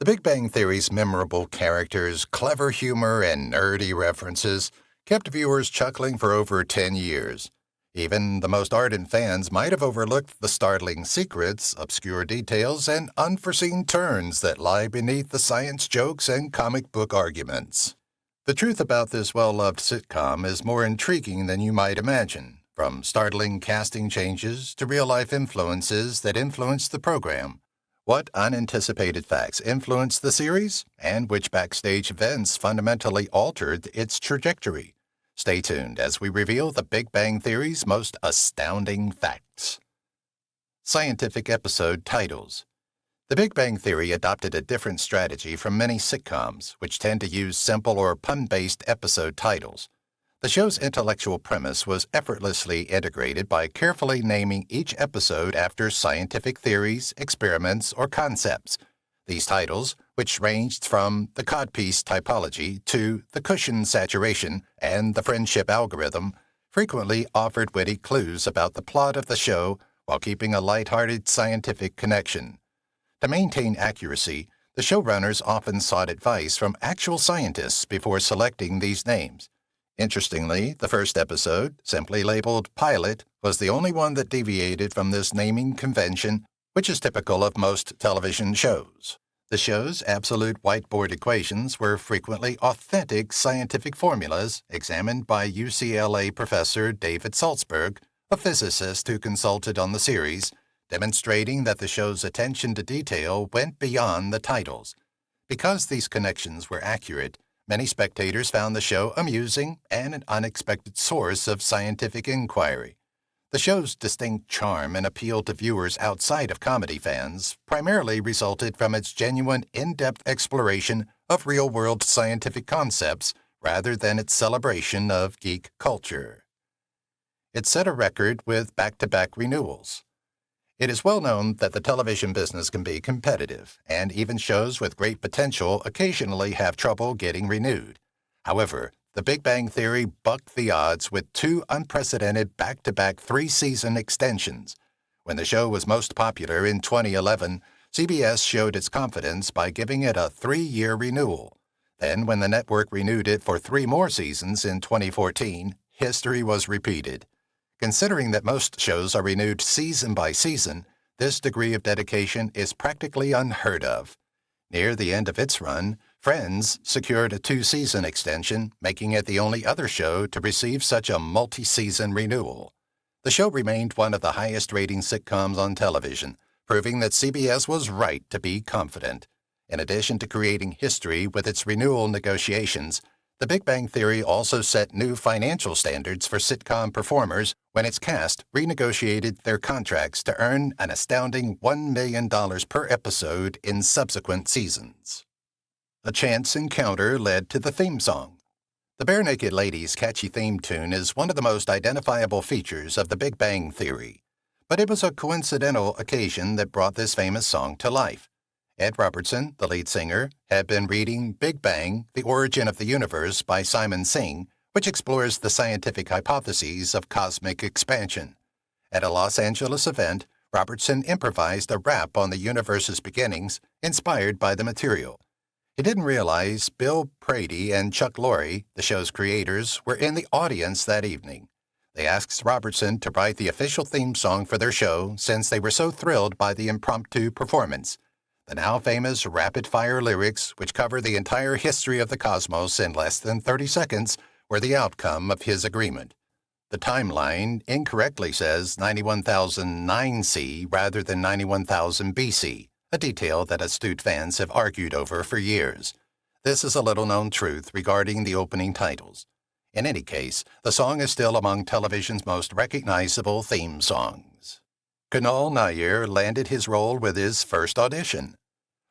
The Big Bang Theory's memorable characters, clever humor, and nerdy references kept viewers chuckling for over 10 years. Even the most ardent fans might have overlooked the startling secrets, obscure details, and unforeseen turns that lie beneath the science jokes and comic book arguments. The truth about this well-loved sitcom is more intriguing than you might imagine, from startling casting changes to real-life influences that influenced the program. What unanticipated facts influenced the series, and which backstage events fundamentally altered its trajectory? Stay tuned as we reveal the Big Bang Theory's most astounding facts. Scientific episode titles. The Big Bang Theory adopted a different strategy from many sitcoms, which tend to use simple or pun-based episode titles. The show's intellectual premise was effortlessly integrated by carefully naming each episode after scientific theories, experiments, or concepts. These titles, which ranged from the codpiece typology to the cushion saturation and the friendship algorithm, frequently offered witty clues about the plot of the show while keeping a lighthearted scientific connection. To maintain accuracy, the showrunners often sought advice from actual scientists before selecting these names. Interestingly, the first episode, simply labeled Pilot, was the only one that deviated from this naming convention, which is typical of most television shows. The show's absolute whiteboard equations were frequently authentic scientific formulas examined by UCLA professor David Saltzberg, a physicist who consulted on the series, demonstrating that the show's attention to detail went beyond the titles. Because these connections were accurate, many spectators found the show amusing and an unexpected source of scientific inquiry. The show's distinct charm and appeal to viewers outside of comedy fans primarily resulted from its genuine, in-depth exploration of real-world scientific concepts rather than its celebration of geek culture. It set a record with back-to-back renewals. It is well known that the television business can be competitive, and even shows with great potential occasionally have trouble getting renewed. However, The Big Bang Theory bucked the odds with two unprecedented back-to-back three-season extensions. When the show was most popular in 2011, CBS showed its confidence by giving it a 3-year renewal. Then, when the network renewed it for 3 more seasons in 2014, history was repeated. Considering that most shows are renewed season by season, this degree of dedication is practically unheard of. Near the end of its run, Friends secured a 2-season extension, making it the only other show to receive such a multi-season renewal. The show remained one of the highest-rating sitcoms on television, proving that CBS was right to be confident. In addition to creating history with its renewal negotiations, The Big Bang Theory also set new financial standards for sitcom performers when its cast renegotiated their contracts to earn an astounding $1 million per episode in subsequent seasons. A chance encounter led to the theme song. The Bare Naked Ladies' catchy theme tune is one of the most identifiable features of The Big Bang Theory. But it was a coincidental occasion that brought this famous song to life. Ed Robertson, the lead singer, had been reading Big Bang, The Origin of the Universe by Simon Singh, which explores the scientific hypotheses of cosmic expansion. At a Los Angeles event, Robertson improvised a rap on the universe's beginnings, inspired by the material. He didn't realize Bill Prady and Chuck Lorre, the show's creators, were in the audience that evening. They asked Robertson to write the official theme song for their show since they were so thrilled by the impromptu performance. The now famous rapid-fire lyrics, which cover the entire history of the cosmos in less than 30 seconds, were the outcome of his agreement. The timeline incorrectly says 91,009 C rather than 91,000 BC, a detail that astute fans have argued over for years. This is a little-known truth regarding the opening titles. In any case, the song is still among television's most recognizable theme songs. Kunal Nair landed his role with his first audition.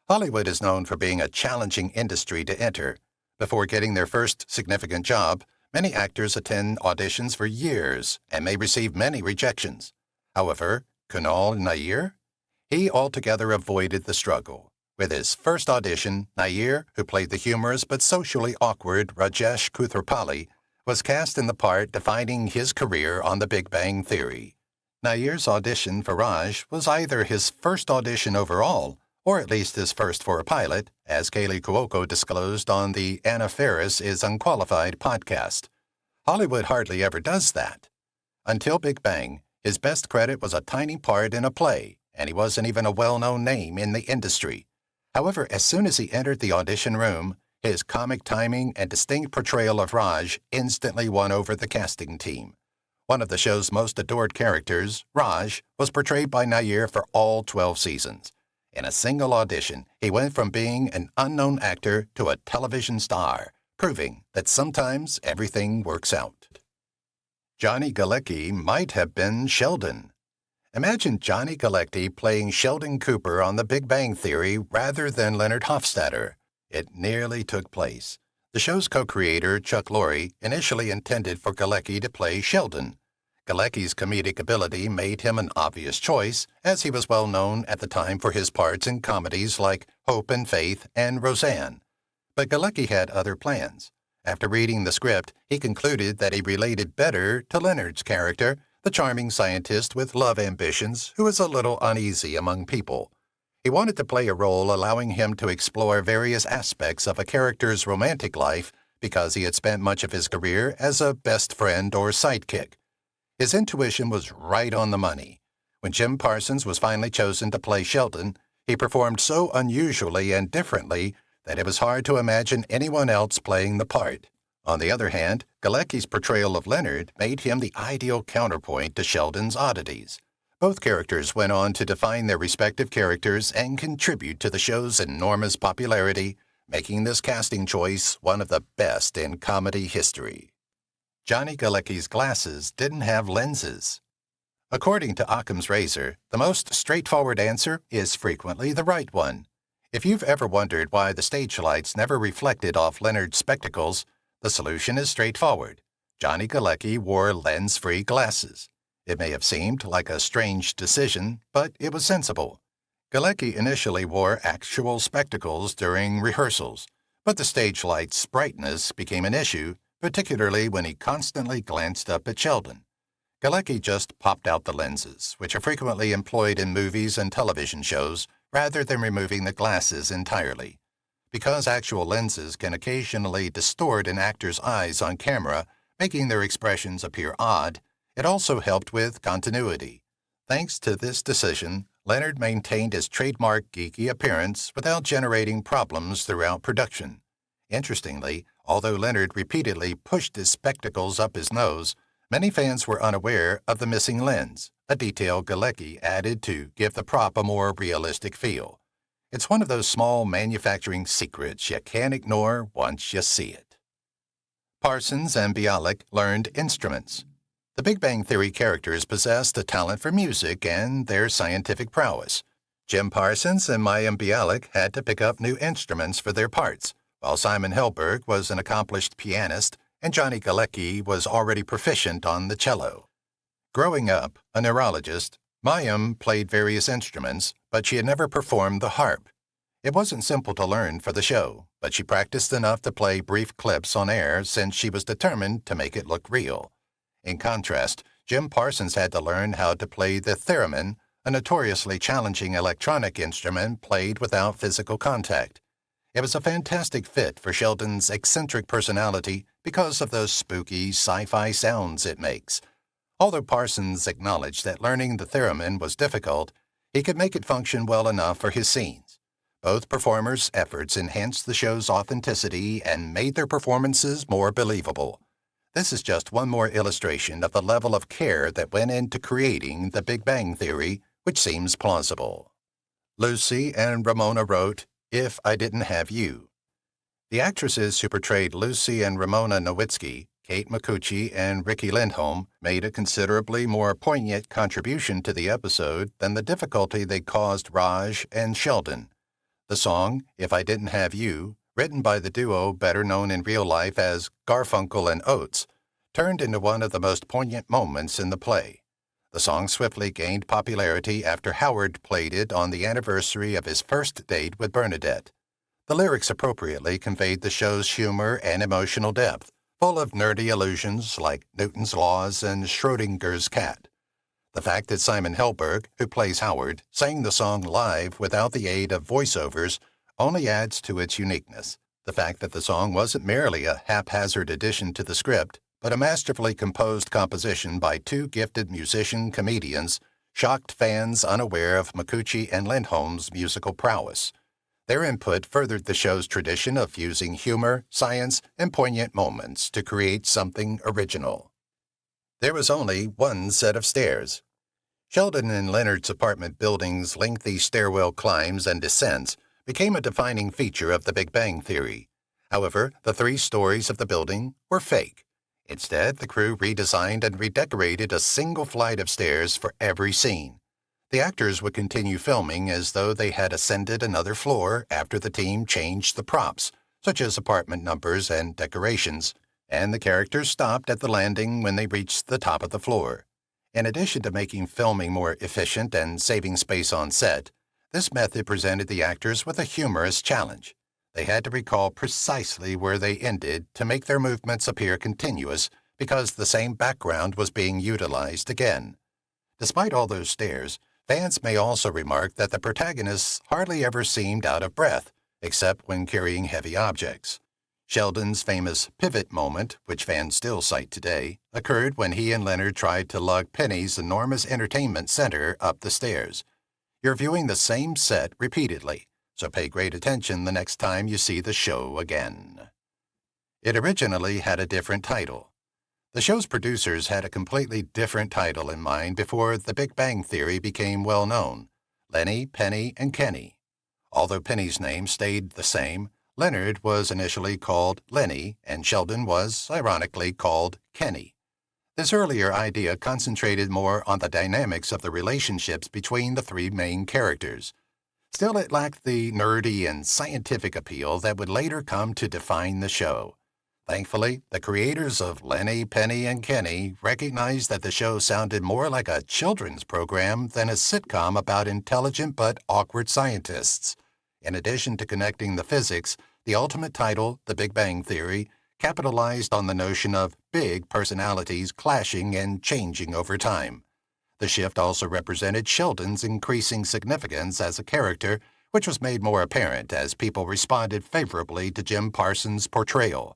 Hollywood is known for being a challenging industry to enter. Before getting their first significant job, many actors attend auditions for years and may receive many rejections. However, Kunal Nair? He altogether avoided the struggle. With his first audition, Nair, who played the humorous but socially awkward Rajesh Koothrappali, was cast in the part defining his career on The Big Bang Theory. Nair's audition for Raj was either his first audition overall or at least his first for a pilot, as Kaylee Cuoco disclosed on the Anna Faris is Unqualified podcast. Hollywood hardly ever does that. Until Big Bang, his best credit was a tiny part in a play, and he wasn't even a well-known name in the industry. However, as soon as he entered the audition room, his comic timing and distinct portrayal of Raj instantly won over the casting team. One of the show's most adored characters, Raj, was portrayed by Nair for all 12 seasons. In a single audition, he went from being an unknown actor to a television star, proving that sometimes everything works out. Johnny Galecki might have been Sheldon. Imagine Johnny Galecki playing Sheldon Cooper on The Big Bang Theory rather than Leonard Hofstadter. It nearly took place. The show's co-creator, Chuck Lorre, initially intended for Galecki to play Sheldon. Galecki's comedic ability made him an obvious choice, as he was well known at the time for his parts in comedies like Hope and Faith and Roseanne. But Galecki had other plans. After reading the script, he concluded that he related better to Leonard's character, the charming scientist with love ambitions who is a little uneasy among people. He wanted to play a role allowing him to explore various aspects of a character's romantic life because he had spent much of his career as a best friend or sidekick. His intuition was right on the money. When Jim Parsons was finally chosen to play Sheldon, he performed so unusually and differently that it was hard to imagine anyone else playing the part. On the other hand, Galecki's portrayal of Leonard made him the ideal counterpoint to Sheldon's oddities. Both characters went on to define their respective characters and contribute to the show's enormous popularity, making this casting choice one of the best in comedy history. Johnny Galecki's glasses didn't have lenses. According to Occam's razor, the most straightforward answer is frequently the right one. If you've ever wondered why the stage lights never reflected off Leonard's spectacles, the solution is straightforward. Johnny Galecki wore lens-free glasses. It may have seemed like a strange decision, but it was sensible. Galecki initially wore actual spectacles during rehearsals, but the stage light's brightness became an issue, particularly when he constantly glanced up at Sheldon. Galecki just popped out the lenses, which are frequently employed in movies and television shows, rather than removing the glasses entirely. Because actual lenses can occasionally distort an actor's eyes on camera, making their expressions appear odd, it also helped with continuity. Thanks to this decision, Leonard maintained his trademark geeky appearance without generating problems throughout production. Interestingly, although Leonard repeatedly pushed his spectacles up his nose, many fans were unaware of the missing lens, a detail Galecki added to give the prop a more realistic feel. It's one of those small manufacturing secrets you can't ignore once you see it. Parsons and Bialik learned instruments. The Big Bang Theory characters possessed a talent for music and their scientific prowess. Jim Parsons and Mayim Bialik had to pick up new instruments for their parts, while Simon Helberg was an accomplished pianist and Johnny Galecki was already proficient on the cello. Growing up, a neurologist, Mayim played various instruments, but she had never performed the harp. It wasn't simple to learn for the show, but she practiced enough to play brief clips on air since she was determined to make it look real. In contrast, Jim Parsons had to learn how to play the theremin, a notoriously challenging electronic instrument played without physical contact. It was a fantastic fit for Sheldon's eccentric personality because of those spooky sci-fi sounds it makes. Although Parsons acknowledged that learning the theremin was difficult, he could make it function well enough for his scenes. Both performers' efforts enhanced the show's authenticity and made their performances more believable. This is just one more illustration of the level of care that went into creating The Big Bang Theory, which seems plausible. Lucy and Ramona wrote, "If I Didn't Have You." The actresses who portrayed Lucy and Ramona Nowitzki, Kate Micucci and Ricki Lindholm, made a considerably more poignant contribution to the episode than the difficulty they caused Raj and Sheldon. The song, "If I Didn't Have You," written by the duo better known in real life as Garfunkel and Oates, turned into one of the most poignant moments in the play. The song swiftly gained popularity after Howard played it on the anniversary of his first date with Bernadette. The lyrics appropriately conveyed the show's humor and emotional depth, full of nerdy allusions like Newton's laws and Schrodinger's cat. The fact that Simon Helberg, who plays Howard, sang the song live without the aid of voiceovers only adds to its uniqueness. The fact that the song wasn't merely a haphazard addition to the script, but a masterfully composed composition by two gifted musician comedians shocked fans unaware of Micucci and Lindholm's musical prowess. Their input furthered the show's tradition of fusing humor, science, and poignant moments to create something original. There was only one set of stairs. Sheldon and Leonard's apartment building's lengthy stairwell climbs and descents became a defining feature of The Big Bang Theory. However, the 3 stories of the building were fake. Instead, the crew redesigned and redecorated a single flight of stairs for every scene. The actors would continue filming as though they had ascended another floor after the team changed the props, such as apartment numbers and decorations, and the characters stopped at the landing when they reached the top of the floor. In addition to making filming more efficient and saving space on set, this method presented the actors with a humorous challenge. They had to recall precisely where they ended to make their movements appear continuous because the same background was being utilized again. Despite all those stairs, fans may also remark that the protagonists hardly ever seemed out of breath, except when carrying heavy objects. Sheldon's famous pivot moment, which fans still cite today, occurred when he and Leonard tried to lug Penny's enormous entertainment center up the stairs. You're viewing the same set repeatedly, so pay great attention the next time you see the show again. It originally had a different title. The show's producers had a completely different title in mind before The Big Bang Theory became well known: Lenny, Penny, and Kenny. Although Penny's name stayed the same, Leonard was initially called Lenny, and Sheldon was, ironically, called Kenny. This earlier idea concentrated more on the dynamics of the relationships between the 3 main characters. Still, it lacked the nerdy and scientific appeal that would later come to define the show. Thankfully, the creators of Lenny, Penny, and Kenny recognized that the show sounded more like a children's program than a sitcom about intelligent but awkward scientists. In addition to connecting the physics, the ultimate title, The Big Bang Theory, capitalized on the notion of big personalities clashing and changing over time. The shift also represented Sheldon's increasing significance as a character, which was made more apparent as people responded favorably to Jim Parsons' portrayal.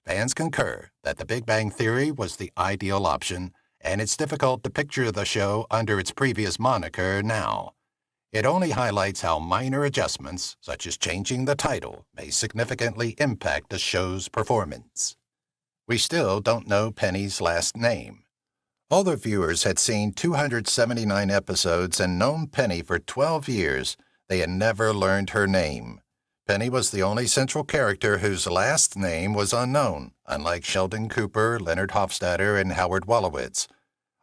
Fans concur that The Big Bang Theory was the ideal option, and it's difficult to picture the show under its previous moniker now. It only highlights how minor adjustments, such as changing the title, may significantly impact a show's performance. We still don't know Penny's last name. Although viewers had seen 279 episodes and known Penny for 12 years, they had never learned her name. Penny was the only central character whose last name was unknown, unlike Sheldon Cooper, Leonard Hofstadter, and Howard Wolowitz.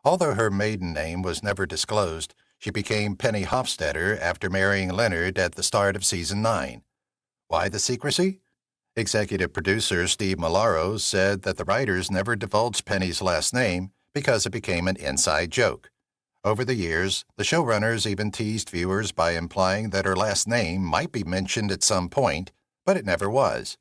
Although her maiden name was never disclosed, she became Penny Hofstadter after marrying Leonard at the start of Season 9. Why the secrecy? Executive producer Steve Malaro said that the writers never divulged Penny's last name because it became an inside joke. Over the years, the showrunners even teased viewers by implying that her last name might be mentioned at some point, but it never was.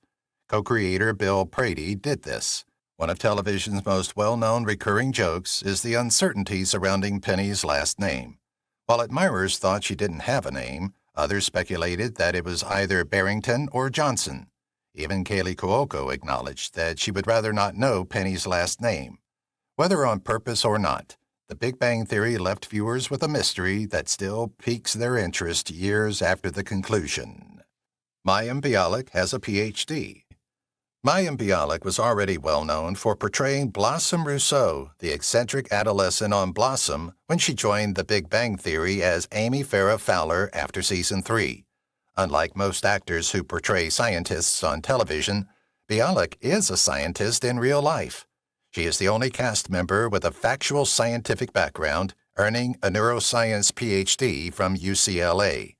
Co-creator Bill Prady did this. One of television's most well-known recurring jokes is the uncertainty surrounding Penny's last name. While admirers thought she didn't have a name, others speculated that it was either Barrington or Johnson. Even Kaylee Cuoco acknowledged that she would rather not know Penny's last name. Whether on purpose or not, The Big Bang Theory left viewers with a mystery that still piques their interest years after the conclusion. Mayim Bialik has a Ph.D. Mayim Bialik was already well known for portraying Blossom Rousseau, the eccentric adolescent on Blossom, when she joined The Big Bang Theory as Amy Farrah Fowler after Season 3. Unlike most actors who portray scientists on television, Bialik is a scientist in real life. She is the only cast member with a factual scientific background, earning a neuroscience Ph.D. from UCLA.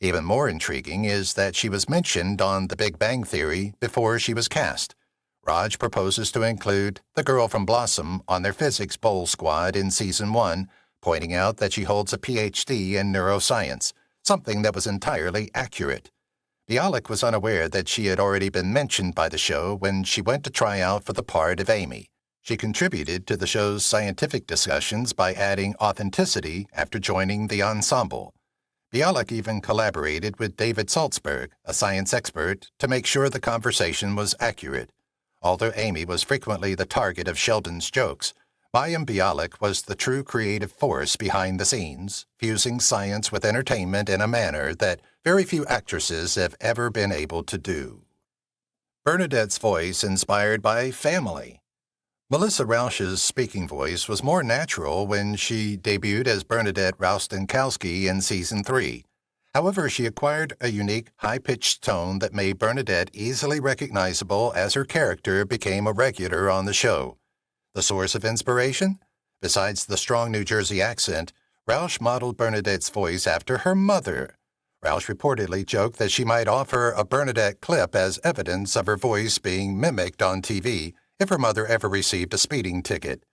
Even more intriguing is that she was mentioned on The Big Bang Theory before she was cast. Raj proposes to include the girl from Blossom on their physics bowl squad in Season 1, pointing out that she holds a Ph.D. in neuroscience, something that was entirely accurate. Bialik was unaware that she had already been mentioned by the show when she went to try out for the part of Amy. She contributed to the show's scientific discussions by adding authenticity after joining the ensemble. Bialik even collaborated with David Saltzberg, a science expert, to make sure the conversation was accurate. Although Amy was frequently the target of Sheldon's jokes, Mayim Bialik was the true creative force behind the scenes, fusing science with entertainment in a manner that very few actresses have ever been able to do. Bernadette's voice inspired by family. Melissa Rauch's speaking voice was more natural when she debuted as Bernadette Rostenkowski in Season 3. However, she acquired a unique, high-pitched tone that made Bernadette easily recognizable as her character became a regular on the show. The source of inspiration? Besides the strong New Jersey accent, Rauch modeled Bernadette's voice after her mother. Rauch reportedly joked that she might offer a Bernadette clip as evidence of her voice being mimicked on TV if her mother ever received a speeding ticket.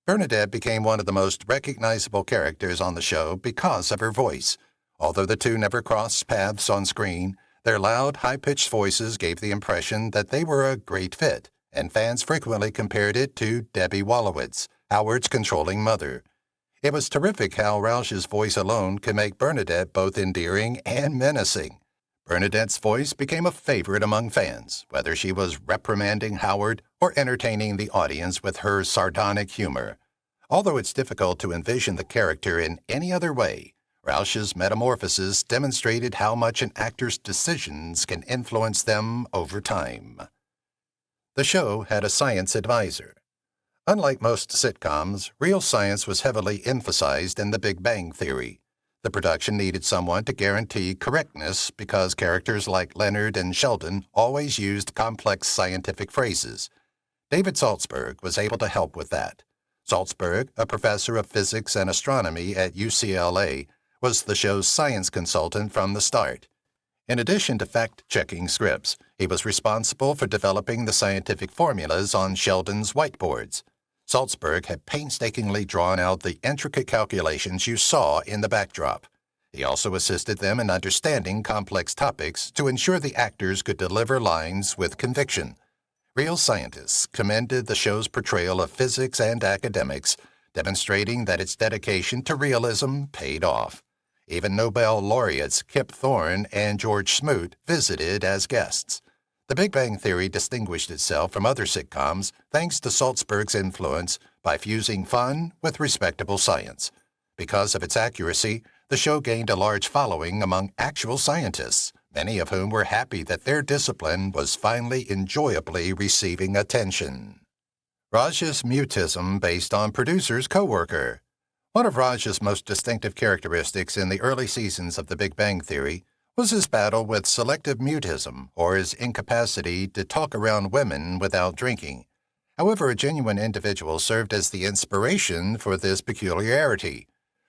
Bernadette became one of the most recognizable characters on the show because of her voice. Although the two never crossed paths on screen, their loud, high-pitched voices gave the impression that they were a great fit, and fans frequently compared it to Debbie Wolowitz, Howard's controlling mother. It was terrific how Rauch's voice alone could make Bernadette both endearing and menacing. Bernadette's voice became a favorite among fans, whether she was reprimanding Howard or entertaining the audience with her sardonic humor. Although it's difficult to envision the character in any other way, Rauch's metamorphosis demonstrated how much an actor's decisions can influence them over time. The show had a science advisor. Unlike most sitcoms, real science was heavily emphasized in The Big Bang Theory. The production needed someone to guarantee correctness because characters like Leonard and Sheldon always used complex scientific phrases. David Saltzberg was able to help with that. Saltzberg, a professor of physics and astronomy at UCLA, was the show's science consultant from the start. In addition to fact-checking scripts, he was responsible for developing the scientific formulas on Sheldon's whiteboards. Saltzberg had painstakingly drawn out the intricate calculations you saw in the backdrop. He also assisted them in understanding complex topics to ensure the actors could deliver lines with conviction. Real scientists commended the show's portrayal of physics and academics, demonstrating that its dedication to realism paid off. Even Nobel laureates Kip Thorne and George Smoot visited as guests. The Big Bang Theory distinguished itself from other sitcoms thanks to Saltzberg's influence by fusing fun with respectable science. Because of its accuracy, the show gained a large following among actual scientists, many of whom were happy that their discipline was finally enjoyably receiving attention. Raj's mutism based on producer's coworker. One of Raj's most distinctive characteristics in the early seasons of The Big Bang Theory was his battle with selective mutism, or his incapacity to talk around women without drinking. However, a genuine individual served as the inspiration for this peculiarity.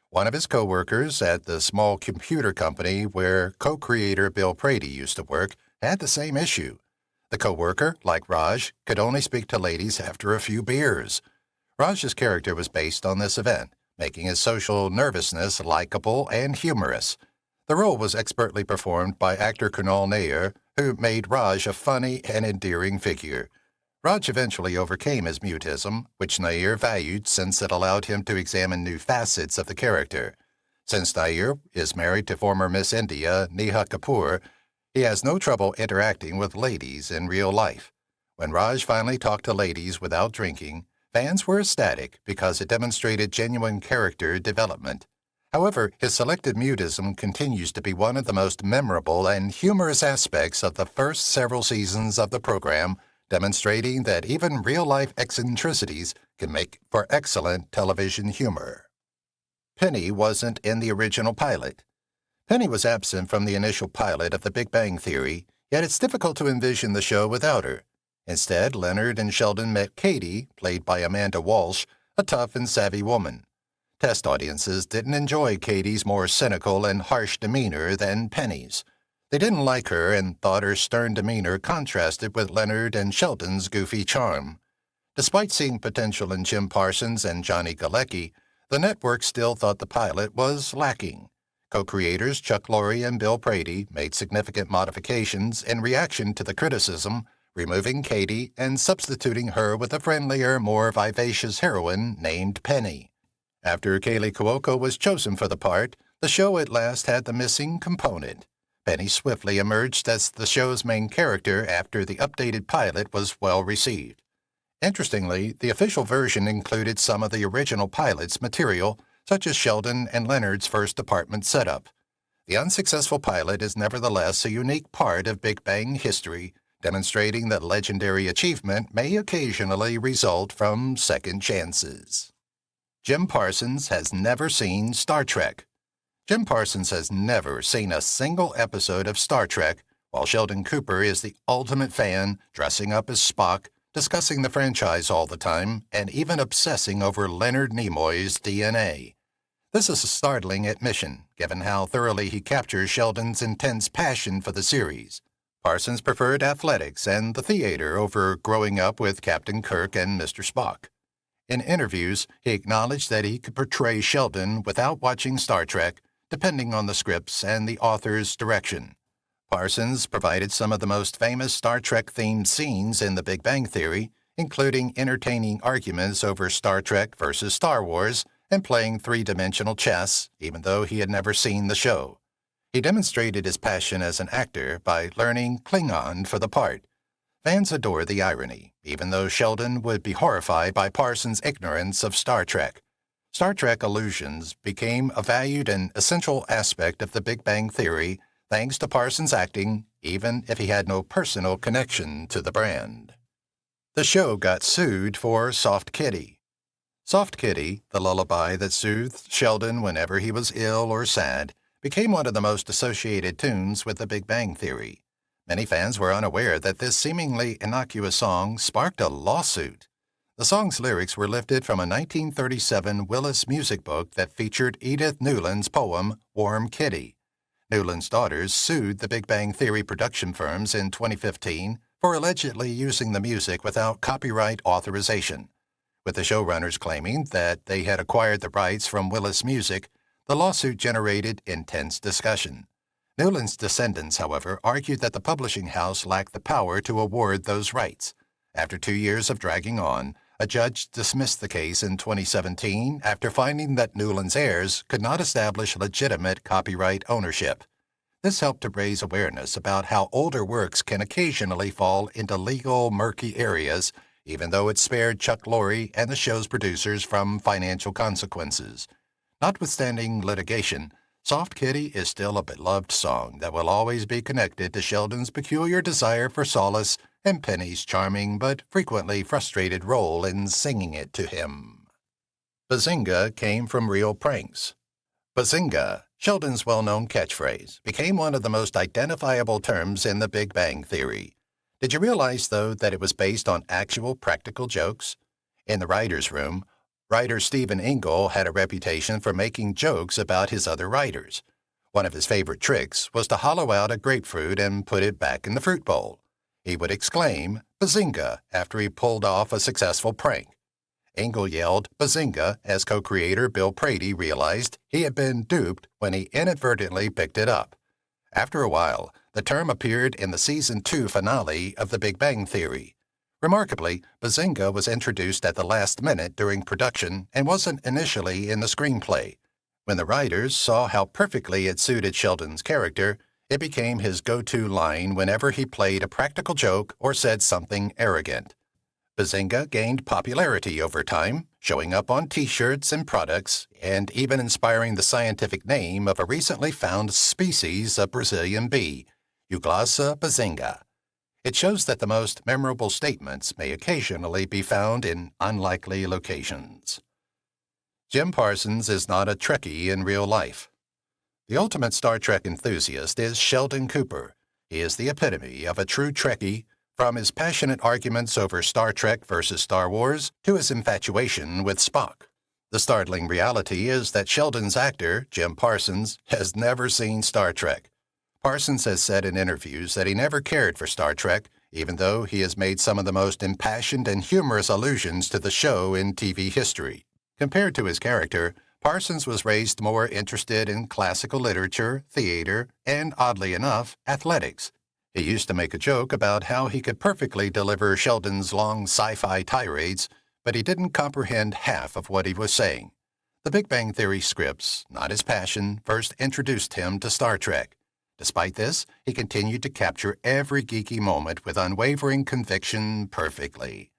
One of his co-workers at the small computer company where co-creator Bill Prady used to work had the same issue. The co-worker, like Raj, could only speak to ladies after a few beers. Raj's character was based on this event, making his social nervousness likable and humorous. The role was expertly performed by actor Kunal Nair, who made Raj a funny and endearing figure. Raj eventually overcame his mutism, which Nair valued since it allowed him to examine new facets of the character. Since Nair is married to former Miss India Neha Kapoor, he has no trouble interacting with ladies in real life. When Raj finally talked to ladies without drinking, fans were ecstatic because it demonstrated genuine character development. However, his selective mutism continues to be one of the most memorable and humorous aspects of the first several seasons of the program, demonstrating that even real-life eccentricities can make for excellent television humor. Penny wasn't in the original pilot. Penny was absent from the initial pilot of The Big Bang Theory, yet it's difficult to envision the show without her. Instead, Leonard and Sheldon met Katie, played by Amanda Walsh, a tough and savvy woman. Test audiences didn't enjoy Katie's more cynical and harsh demeanor than Penny's. They didn't like her and thought her stern demeanor contrasted with Leonard and Sheldon's goofy charm. Despite seeing potential in Jim Parsons and Johnny Galecki, the network still thought the pilot was lacking. Co-creators Chuck Lorre and Bill Prady made significant modifications in reaction to the criticism, removing Katie and substituting her with a friendlier, more vivacious heroine named Penny. After Kaylee Cuoco was chosen for the part, the show at last had the missing component. Penny swiftly emerged as the show's main character after the updated pilot was well received. Interestingly, the official version included some of the original pilot's material, such as Sheldon and Leonard's first apartment setup. The unsuccessful pilot is nevertheless a unique part of Big Bang history, demonstrating that legendary achievement may occasionally result from second chances. Jim Parsons has never seen Star Trek. Jim Parsons has never seen a single episode of Star Trek, while Sheldon Cooper is the ultimate fan, dressing up as Spock, discussing the franchise all the time, and even obsessing over Leonard Nimoy's DNA. This is a startling admission, given how thoroughly he captures Sheldon's intense passion for the series. Parsons preferred athletics and the theater over growing up with Captain Kirk and Mr. Spock. In interviews, he acknowledged that he could portray Sheldon without watching Star Trek, depending on the scripts and the author's direction. Parsons provided some of the most famous Star Trek-themed scenes in The Big Bang Theory, including entertaining arguments over Star Trek versus Star Wars and playing three-dimensional chess, even though he had never seen the show. He demonstrated his passion as an actor by learning Klingon for the part. Fans adore the irony, even though Sheldon would be horrified by Parsons' ignorance of Star Trek. Star Trek allusions became a valued and essential aspect of The Big Bang Theory thanks to Parsons' acting, even if he had no personal connection to the brand. The show got sued for Soft Kitty. Soft Kitty, the lullaby that soothed Sheldon whenever he was ill or sad, became one of the most associated tunes with The Big Bang Theory. Many fans were unaware that this seemingly innocuous song sparked a lawsuit. The song's lyrics were lifted from a 1937 Willis music book that featured Edith Newland's poem, Warm Kitty. Newland's daughters sued the Big Bang Theory production firms in 2015 for allegedly using the music without copyright authorization. With the showrunners claiming that they had acquired the rights from Willis Music, the lawsuit generated intense discussion. Newland's descendants, however, argued that the publishing house lacked the power to award those rights. After 2 years of dragging on, a judge dismissed the case in 2017 after finding that Newland's heirs could not establish legitimate copyright ownership. This helped to raise awareness about how older works can occasionally fall into legal, murky areas, even though it spared Chuck Lorre and the show's producers from financial consequences. Notwithstanding litigation, Soft Kitty is still a beloved song that will always be connected to Sheldon's peculiar desire for solace and Penny's charming but frequently frustrated role in singing it to him. Bazinga came from real pranks. Bazinga, Sheldon's well-known catchphrase, became one of the most identifiable terms in The Big Bang Theory. Did you realize, though, that it was based on actual practical jokes? In the writer's room, writer Stephen Ingle had a reputation for making jokes about his other writers. One of his favorite tricks was to hollow out a grapefruit and put it back in the fruit bowl. He would exclaim, "Bazinga," after he pulled off a successful prank. Ingle yelled, "Bazinga," as co-creator Bill Prady realized he had been duped when he inadvertently picked it up. After a while, the term appeared in the Season 2 finale of The Big Bang Theory. Remarkably, Bazinga was introduced at the last minute during production and wasn't initially in the screenplay. When the writers saw how perfectly it suited Sheldon's character, it became his go-to line whenever he played a practical joke or said something arrogant. Bazinga gained popularity over time, showing up on T-shirts and products, and even inspiring the scientific name of a recently found species of Brazilian bee, Euglassa bazinga. It shows that the most memorable statements may occasionally be found in unlikely locations. Jim Parsons is not a Trekkie in real life. The ultimate Star Trek enthusiast is Sheldon Cooper. He is the epitome of a true Trekkie, from his passionate arguments over Star Trek versus Star Wars to his infatuation with Spock. The startling reality is that Sheldon's actor, Jim Parsons, has never seen Star Trek. Parsons has said in interviews that he never cared for Star Trek, even though he has made some of the most impassioned and humorous allusions to the show in TV history. Compared to his character, Parsons was raised more interested in classical literature, theater, and, oddly enough, athletics. He used to make a joke about how he could perfectly deliver Sheldon's long sci-fi tirades, but he didn't comprehend half of what he was saying. The Big Bang Theory scripts, not his passion, first introduced him to Star Trek. Despite this, he continued to capture every geeky moment with unwavering conviction perfectly.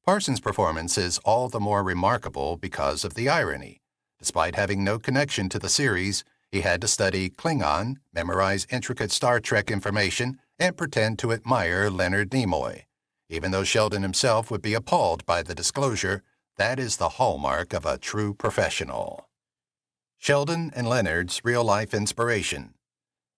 Parsons' performance is all the more remarkable because of the irony. Despite having no connection to the series, he had to study Klingon, memorize intricate Star Trek information, and pretend to admire Leonard Nimoy. Even though Sheldon himself would be appalled by the disclosure, that is the hallmark of a true professional. Sheldon and Leonard's real-life inspiration.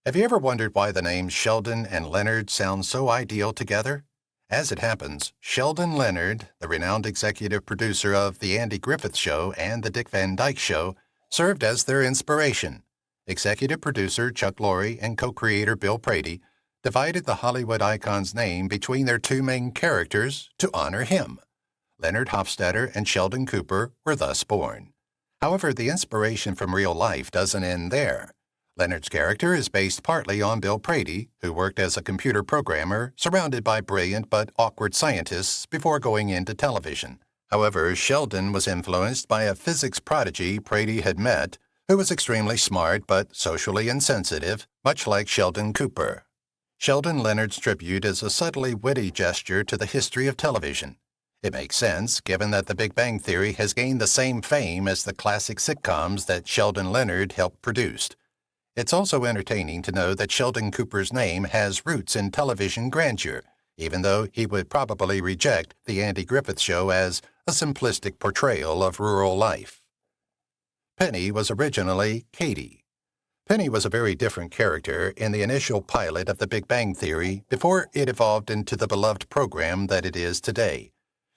Have you ever wondered why the names Sheldon and Leonard sound so ideal together? As it happens, Sheldon Leonard, the renowned executive producer of The Andy Griffith Show and The Dick Van Dyke Show, served as their inspiration. Executive producer Chuck Lorre and co-creator Bill Prady divided the Hollywood icon's name between their two main characters to honor him. Leonard Hofstadter and Sheldon Cooper were thus born. However, the inspiration from real life doesn't end there. Leonard's character is based partly on Bill Prady, who worked as a computer programmer surrounded by brilliant but awkward scientists before going into television. However, Sheldon was influenced by a physics prodigy Prady had met, who was extremely smart but socially insensitive, much like Sheldon Cooper. Sheldon Leonard's tribute is a subtly witty gesture to the history of television. It makes sense, given that The Big Bang Theory has gained the same fame as the classic sitcoms that Sheldon Leonard helped produce. It's also entertaining to know that Sheldon Cooper's name has roots in television grandeur, even though he would probably reject The Andy Griffith Show as a simplistic portrayal of rural life. Penny was originally Katie. Penny was a very different character in the initial pilot of The Big Bang Theory before it evolved into the beloved program that it is today.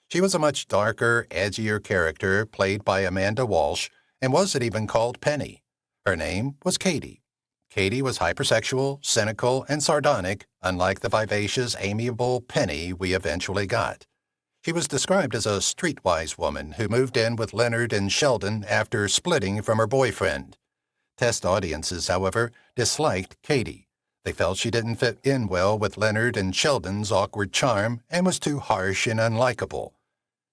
She was a much darker, edgier character played by Amanda Walsh and wasn't even called Penny. Her name was Katie. Katie was hypersexual, cynical, and sardonic, unlike the vivacious, amiable Penny we eventually got. She was described as a streetwise woman who moved in with Leonard and Sheldon after splitting from her boyfriend. Test audiences, however, disliked Katie. They felt she didn't fit in well with Leonard and Sheldon's awkward charm and was too harsh and unlikable.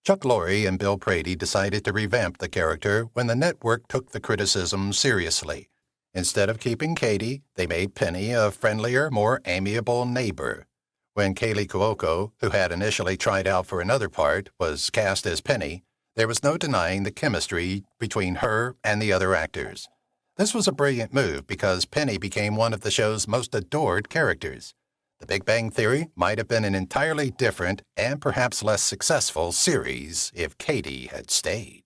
Chuck Lorre and Bill Prady decided to revamp the character when the network took the criticism seriously. Instead of keeping Katie, they made Penny a friendlier, more amiable neighbor. When Kaylee Cuoco, who had initially tried out for another part, was cast as Penny, there was no denying the chemistry between her and the other actors. This was a brilliant move because Penny became one of the show's most adored characters. The Big Bang Theory might have been an entirely different and perhaps less successful series if Katie had stayed.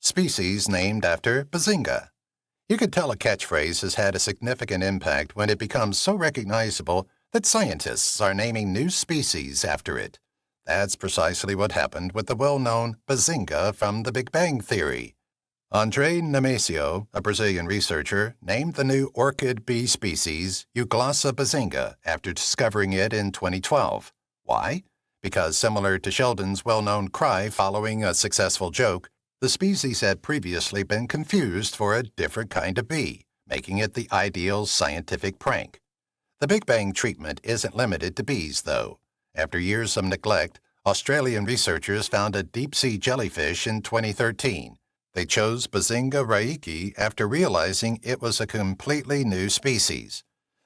Species named after Bazinga. You could tell a catchphrase has had a significant impact when it becomes so recognizable that scientists are naming new species after it. That's precisely what happened with the well-known Bazinga from The Big Bang Theory. André Nemesio, a Brazilian researcher, named the new orchid bee species Euglossa bazinga after discovering it in 2012. Why? Because similar to Sheldon's well-known cry following a successful joke, the species had previously been confused for a different kind of bee, making it the ideal scientific prank. The Big Bang treatment isn't limited to bees, though. After years of neglect, Australian researchers found a deep-sea jellyfish in 2013. They chose Bazinga raiki after realizing it was a completely new species.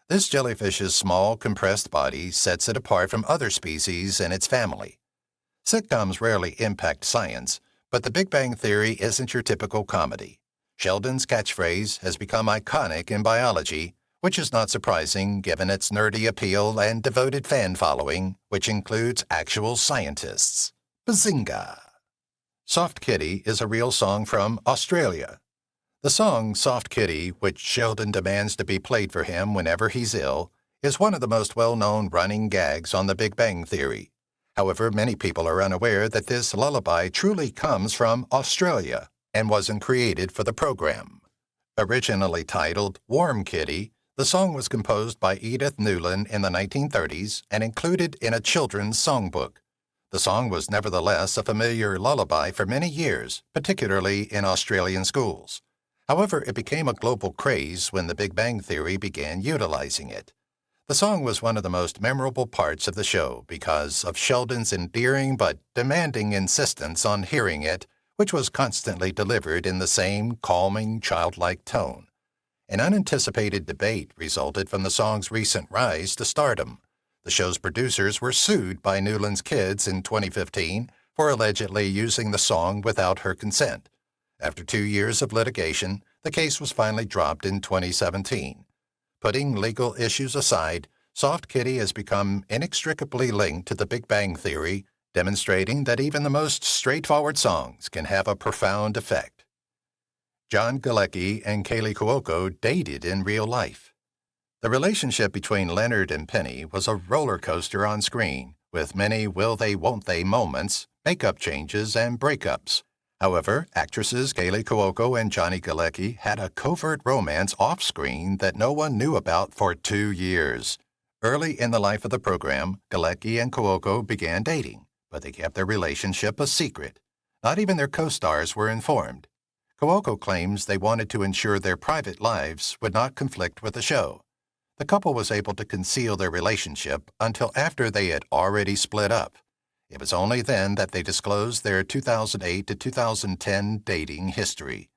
This jellyfish's small, compressed body sets it apart from other species in its family. Sitcoms rarely impact science, but The Big Bang Theory isn't your typical comedy. Sheldon's catchphrase has become iconic in biology, which is not surprising given its nerdy appeal and devoted fan following, which includes actual scientists. Bazinga! Soft Kitty is a real song from Australia. The song Soft Kitty, which Sheldon demands to be played for him whenever he's ill, is one of the most well-known running gags on The Big Bang Theory. However, many people are unaware that this lullaby truly comes from Australia and wasn't created for the program. Originally titled Warm Kitty, the song was composed by Edith Newland in the 1930s and included in a children's songbook. The song was nevertheless a familiar lullaby for many years, particularly in Australian schools. However, it became a global craze when The Big Bang Theory began utilizing it. The song was one of the most memorable parts of the show because of Sheldon's endearing but demanding insistence on hearing it, which was constantly delivered in the same calming, childlike tone. An unanticipated debate resulted from the song's recent rise to stardom. The show's producers were sued by Newland's kids in 2015 for allegedly using the song without her consent. After 2 years of litigation, the case was finally dropped in 2017. Putting legal issues aside, Soft Kitty has become inextricably linked to the Big Bang Theory, demonstrating that even the most straightforward songs can have a profound effect. John Galecki and Kaylee Cuoco dated in real life. The relationship between Leonard and Penny was a roller coaster on screen, with many will-they-won't-they moments, makeup changes, and breakups. However, actresses Kaylee Cuoco and Johnny Galecki had a covert romance off-screen that no one knew about for 2 years. Early in the life of the program, Galecki and Cuoco began dating, but they kept their relationship a secret. Not even their co-stars were informed. Cuoco claims they wanted to ensure their private lives would not conflict with the show. The couple was able to conceal their relationship until after they had already split up. It was only then that they disclosed their 2008 to 2010 dating history.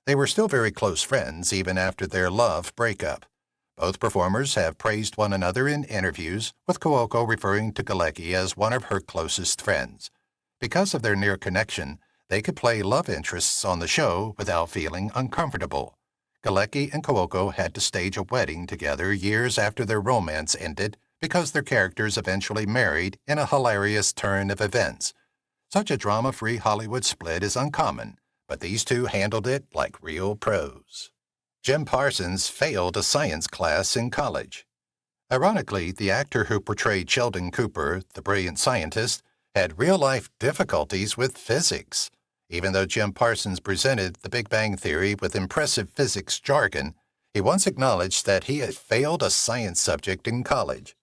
They were still very close friends even after their love breakup. Both performers have praised one another in interviews, with Cuoco referring to Galecki as one of her closest friends. Because of their near connection, they could play love interests on the show without feeling uncomfortable. Galecki and Cuoco had to stage a wedding together years after their romance ended because their characters eventually married in a hilarious turn of events. Such a drama-free Hollywood split is uncommon, but these two handled it like real pros. Jim Parsons failed a science class in college. Ironically, the actor who portrayed Sheldon Cooper, the brilliant scientist, had real-life difficulties with physics. Even though Jim Parsons presented the Big Bang Theory with impressive physics jargon, he once acknowledged that he had failed a science subject in college.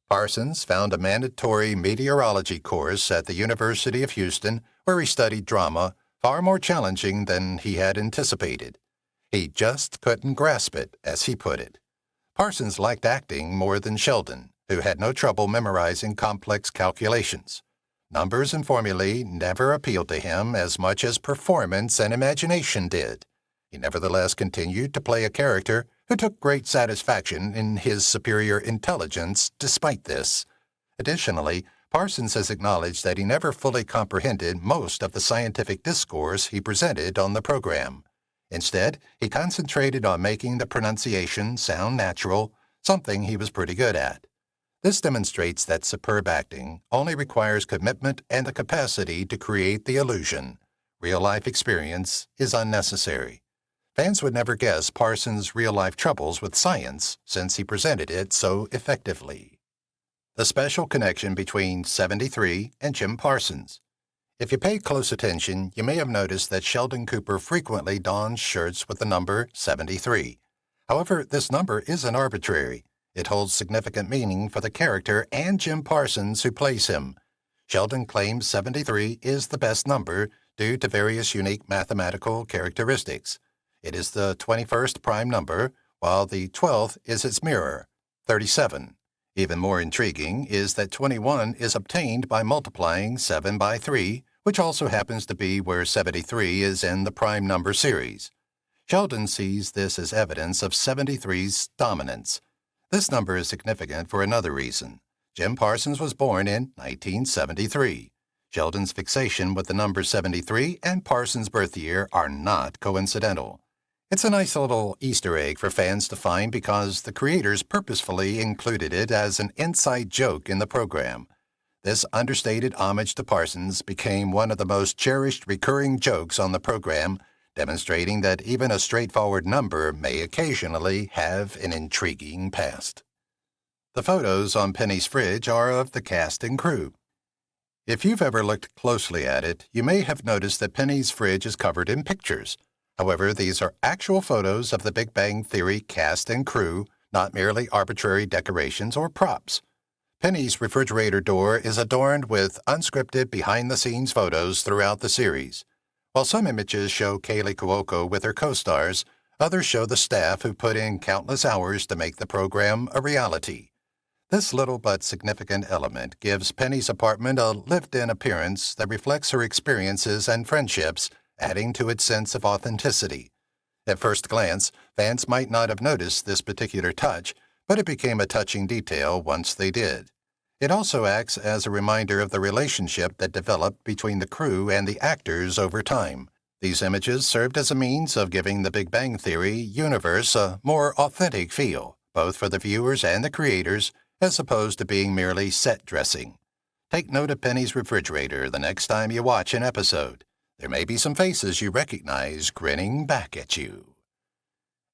Parsons found a mandatory meteorology course at the University of Houston, where he studied drama, far more challenging than he had anticipated. He just couldn't grasp it, as he put it. Parsons liked acting more than Sheldon, who had no trouble memorizing complex calculations. Numbers and formulae never appealed to him as much as performance and imagination did. He nevertheless continued to play a character who took great satisfaction in his superior intelligence despite this. Additionally, Parsons has acknowledged that he never fully comprehended most of the scientific discourse he presented on the program. Instead, he concentrated on making the pronunciation sound natural, something he was pretty good at. This demonstrates that superb acting only requires commitment and the capacity to create the illusion. Real-life experience is unnecessary. Fans would never guess Parsons' real-life troubles with science since he presented it so effectively. The special connection between 73 and Jim Parsons. If you paid close attention, you may have noticed that Sheldon Cooper frequently dons shirts with the number 73. However, this number isn't arbitrary. It holds significant meaning for the character and Jim Parsons who plays him. Sheldon claims 73 is the best number due to various unique mathematical characteristics. It is the 21st prime number, while the 12th is its mirror, 37. Even more intriguing is that 21 is obtained by multiplying 7 by 3, which also happens to be where 73 is in the prime number series. Sheldon sees this as evidence of 73's dominance. This number is significant for another reason. Jim Parsons was born in 1973. Sheldon's fixation with the number 73 and Parsons' birth year are not coincidental. It's a nice little Easter egg for fans to find because the creators purposefully included it as an inside joke in the program. This understated homage to Parsons became one of the most cherished recurring jokes on the program, demonstrating that even a straightforward number may occasionally have an intriguing past. The photos on Penny's fridge are of the cast and crew. If you've ever looked closely at it, you may have noticed that Penny's fridge is covered in pictures. However, these are actual photos of the Big Bang Theory cast and crew, not merely arbitrary decorations or props. Penny's refrigerator door is adorned with unscripted behind-the-scenes photos throughout the series. While some images show Kaylee Cuoco with her co-stars, others show the staff who put in countless hours to make the program a reality. This little but significant element gives Penny's apartment a lived-in appearance that reflects her experiences and friendships, adding to its sense of authenticity. At first glance, fans might not have noticed this particular touch, but it became a touching detail once they did. It also acts as a reminder of the relationship that developed between the crew and the actors over time. These images served as a means of giving the Big Bang Theory universe a more authentic feel, both for the viewers and the creators, as opposed to being merely set dressing. Take note of Penny's refrigerator the next time you watch an episode. There may be some faces you recognize grinning back at you.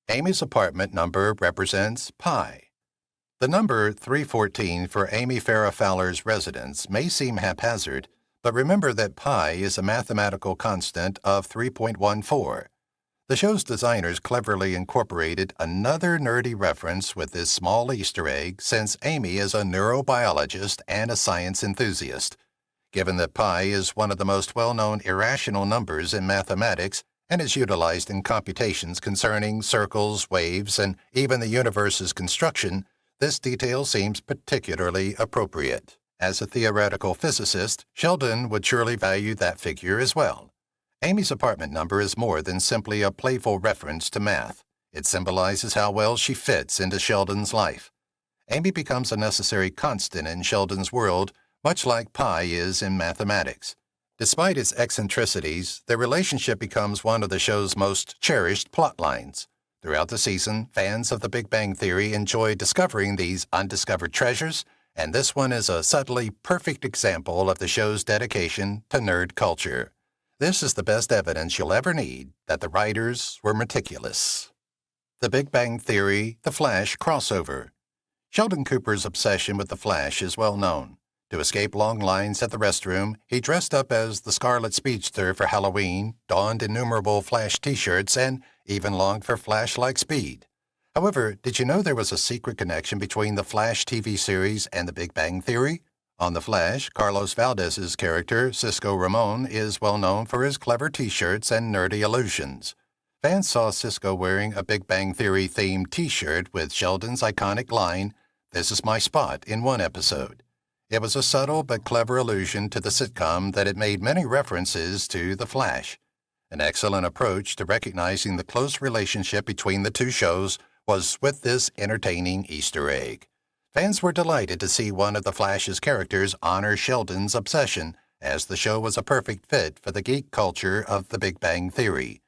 Amy's apartment number represents pi. The number 314 for Amy Farrah Fowler's residence may seem haphazard, but remember that pi is a mathematical constant of 3.14. The show's designers cleverly incorporated another nerdy reference with this small Easter egg, since Amy is a neurobiologist and a science enthusiast. Given that pi is one of the most well-known irrational numbers in mathematics and is utilized in computations concerning circles, waves, and even the universe's construction, this detail seems particularly appropriate. As a theoretical physicist, Sheldon would surely value that figure as well. Amy's apartment number is more than simply a playful reference to math. It symbolizes how well she fits into Sheldon's life. Amy becomes a necessary constant in Sheldon's world, much like pi is in mathematics. Despite its eccentricities, their relationship becomes one of the show's most cherished plot lines. Throughout the season, fans of The Big Bang Theory enjoy discovering these undiscovered treasures, and this one is a subtly perfect example of the show's dedication to nerd culture. This is the best evidence you'll ever need that the writers were meticulous. The Big Bang Theory, The Flash crossover. Sheldon Cooper's obsession with The Flash is well known. To escape long lines at the restroom, he dressed up as the Scarlet Speedster for Halloween, donned innumerable Flash t-shirts, and even longed for Flash-like speed. However, did you know there was a secret connection between the Flash TV series and The Big Bang Theory? On The Flash, Carlos Valdez's character, Cisco Ramon, is well known for his clever t-shirts and nerdy allusions. Fans saw Cisco wearing a Big Bang Theory-themed t-shirt with Sheldon's iconic line, "This is my spot," in one episode. It was a subtle but clever allusion to the sitcom that it made many references to The Flash. An excellent approach to recognizing the close relationship between the two shows was with this entertaining Easter egg. Fans were delighted to see one of The Flash's characters honor Sheldon's obsession, as the show was a perfect fit for the geek culture of The Big Bang Theory.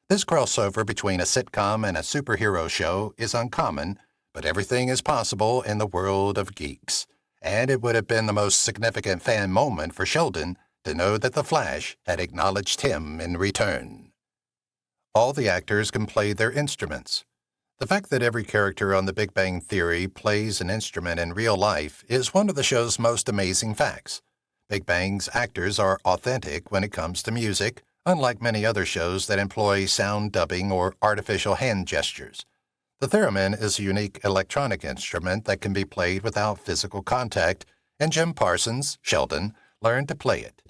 This crossover between a sitcom and a superhero show is uncommon, but everything is possible in the world of geeks. And it would have been the most significant fan moment for Sheldon to know that The Flash had acknowledged him in return. All the actors can play their instruments. The fact that every character on The Big Bang Theory plays an instrument in real life is one of the show's most amazing facts. Big Bang's actors are authentic when it comes to music, unlike many other shows that employ sound dubbing or artificial hand gestures. The theremin is a unique electronic instrument that can be played without physical contact, and Jim Parsons, Sheldon, learned to play it.